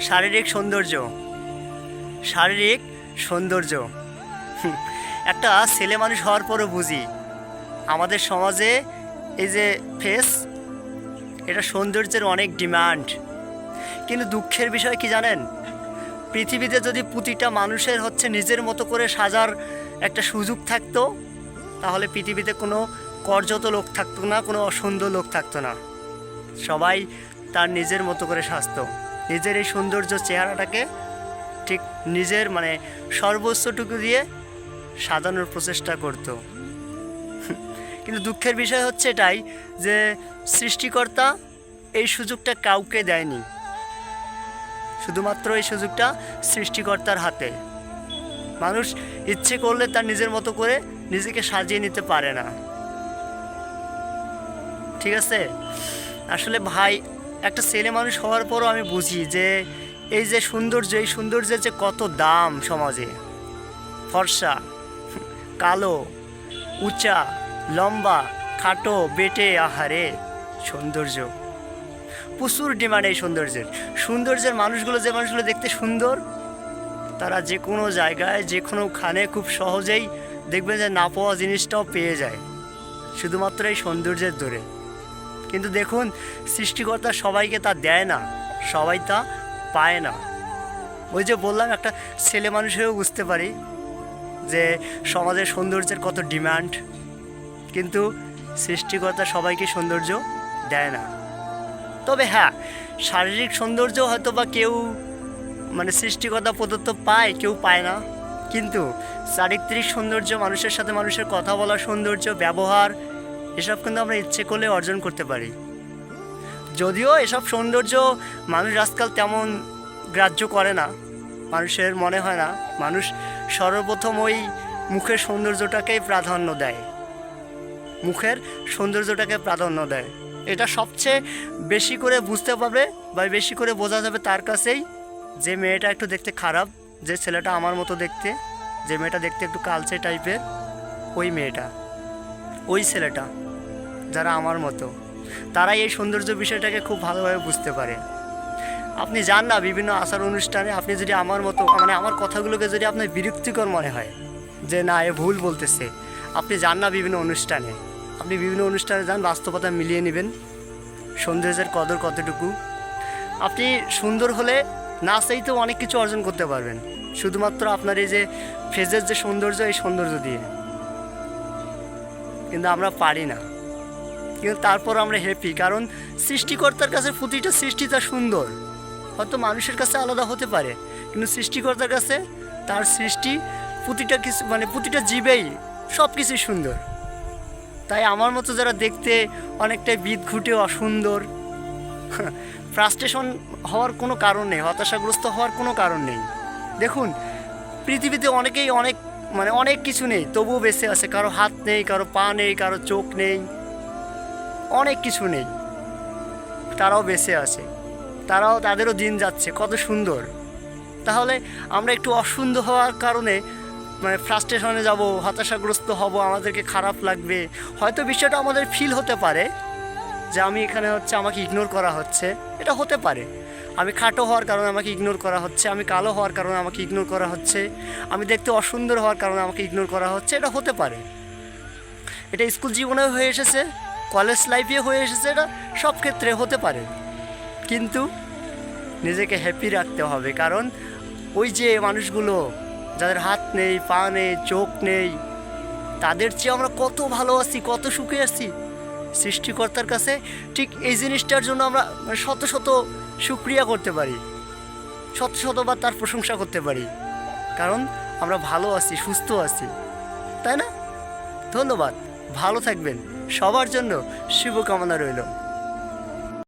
শারীরিক সৌন্দর্য। শারীরিক সৌন্দর্য একটা ছেলে মানুষ হওয়ার পরও বুঝি আমাদের সমাজে এই যে ফেস, এটা সৌন্দর্যের অনেক ডিমান্ড। কিন্তু দুঃখের বিষয় কি জানেন, পৃথিবীতে যদি প্রতিটা মানুষের হচ্ছে নিজের মতো করে সাজার একটা সুযোগ থাকতো, তাহলে পৃথিবীতে কোনো কর্যত লোক থাকতো না, কোনো অসুন্দর লোক থাকতো না। সবাই তার নিজের মতো করে সাজতো, নিজের এই সৌন্দর্য চেহারাটাকে ঠিক নিজের মানে সর্বোচ্চটুকু দিয়ে সাজানোর প্রচেষ্টা করত। কিন্তু দুঃখের বিষয় হচ্ছে এটাই যে সৃষ্টিকর্তা এই সুযোগটা কাউকে দেয়নি, শুধুমাত্র এই সুযোগটা সৃষ্টিকর্তার হাতে। মানুষ ইচ্ছে করলে তার নিজের মতো করে নিজেকে সাজিয়ে নিতে পারে না, ঠিক আছে? আসলে ভাই, একটা ছেলে মানুষ হওয়ার পরও আমি বুঝি যে এই যে সৌন্দর্য, এই সৌন্দর্যের যে কত দাম সমাজে। ফর্সা, কালো, উঁচা, লম্বা, খাটো, বেটে, আহারে সৌন্দর্য, প্রচুর ডিমান্ড এই সৌন্দর্যের মানুষগুলো, যে মানুষগুলো দেখতে সুন্দর, তারা যে কোনো জায়গায় যে কোনোখানে খুব সহজেই দেখবেন যে না পাওয়া জিনিসটাও পেয়ে যায় শুধুমাত্র এই সৌন্দর্যের দৌড়ে। কিন্তু দেখুন, সৃষ্টিকর্তা সবাইকে তা দেয় না, সবাই তা পায় না। ওই যে বললাম, একটা ছেলে মানুষ হয়েও বুঝতে পারি যে সমাজের সৌন্দর্যের কত ডিমান্ড, কিন্তু সৃষ্টিকর্তা সবাইকে সৌন্দর্য দেয় না। তবে হ্যাঁ, শারীরিক সৌন্দর্য হয়তো বা কেউ মানে সৃষ্টিকর্তা প্রদত্ত পায়, কেউ পায় না। কিন্তু চারিত্রিক সৌন্দর্য, মানুষের সাথে মানুষের কথা বলার সৌন্দর্য, ব্যবহার, এসব কিন্তু আমরা ইচ্ছে করলে অর্জন করতে পারি। যদিও এসব সৌন্দর্য মানুষ আজকাল তেমন গ্রাহ্য করে না, মানুষের মনে হয় না, মানুষ সর্বপ্রথম ওই মুখের সৌন্দর্যটাকেই প্রাধান্য দেয়, মুখের সৌন্দর্যটাকে প্রাধান্য দেয়। এটা সবচেয়ে বেশি করে বুঝতে পারবে বা বেশি করে বোঝা যাবে তার কাছেই, যে মেয়েটা একটু দেখতে খারাপ, যে ছেলেটা আমার মতো দেখতে, যে মেয়েটা দেখতে একটু কালচে টাইপের, ওই মেয়েটা, ওই ছেলেটা, যারা আমার মতো, তারাই এই সৌন্দর্য বিষয়টাকে খুব ভালোভাবে বুঝতে পারে। আপনি যান না বিভিন্ন আচার অনুষ্ঠানে, আপনি যদি আমার মতো মানে আমার কথাগুলোকে যদি আপনার বিরক্তিকর মনে হয় যে না এ ভুল বলতেছে, আপনি যান না বিভিন্ন অনুষ্ঠানে, আপনি বিভিন্ন অনুষ্ঠানে যান, বাস্তবতা মিলিয়ে নেবেন সৌন্দর্যের কদর কতটুকু। আপনি সুন্দর হলে না চাইতেও অনেক কিছু অর্জন করতে পারবেন, শুধুমাত্র আপনার এই যে ফেজের যে সৌন্দর্য, এই সৌন্দর্য দিয়ে। কিন্তু আমরা পারি না, কিন্তু তারপর আমরা হ্যাপি, কারণ সৃষ্টিকর্তার কাছে প্রতিটা সৃষ্টিটা সুন্দর। হয়তো মানুষের কাছে আলাদা হতে পারে, কিন্তু সৃষ্টিকর্তার কাছে তার সৃষ্টি প্রতিটা কিছু মানে প্রতিটা জীবেই সব কিছুই সুন্দর। তাই আমার মতো যারা দেখতে অনেকটাই বিদঘুটে, অসুন্দর, ফ্রাস্ট্রেশন হওয়ার কোনো কারণ নেই, হতাশাগ্রস্ত হওয়ার কোনো কারণ নেই। দেখুন, পৃথিবীতে অনেকেই অনেক কিছু নেই, তবুও বেঁচে আছে। কারো হাত নেই, কারো পা নেই, কারো চোখ নেই, অনেক কিছু নেই, তারাও বেঁচে আছে, তাদেরও দিন যাচ্ছে, কত সুন্দর। তাহলে আমরা একটু অসুন্দর হওয়ার কারণে ফ্রাস্ট্রেশনে যাব, হতাশাগ্রস্ত হব, আমাদেরকে খারাপ লাগবে। হয়তো বিষয়টা আমাদের ফিল হতে পারে যে আমি এখানে হচ্ছে আমাকে ইগনোর করা হচ্ছে, এটা হতে পারে। আমি খাটো হওয়ার কারণে আমাকে ইগনোর করা হচ্ছে, আমি কালো হওয়ার কারণে আমাকে ইগনোর করা হচ্ছে, আমি দেখতে অসুন্দর হওয়ার কারণে আমাকে ইগনোর করা হচ্ছে, এটা হতে পারে। এটা স্কুল জীবনেও হয়ে এসেছে, কলেজ লাইফে হয়ে এসেছে, এটা সব ক্ষেত্রে হতে পারে। কিন্তু নিজেকে হ্যাপি রাখতে হবে, কারণ ওই যে মানুষগুলো যাদের হাত নেই, পা নেই, চোখ নেই, তাদের চেয়ে আমরা কত ভালো আছি, কত সুখে আছি সৃষ্টিকর্তার কাছে। ঠিক এই জিনিসটার জন্য আমরা শত শত শুকরিয়া করতে পারি, শত শতবার তার প্রশংসা করতে পারি, কারণ আমরা ভালো আছি, সুস্থ আছি, তাই না? ধন্যবাদ, ভালো থাকবেন, সবার জন্য শুভকামনা রইল।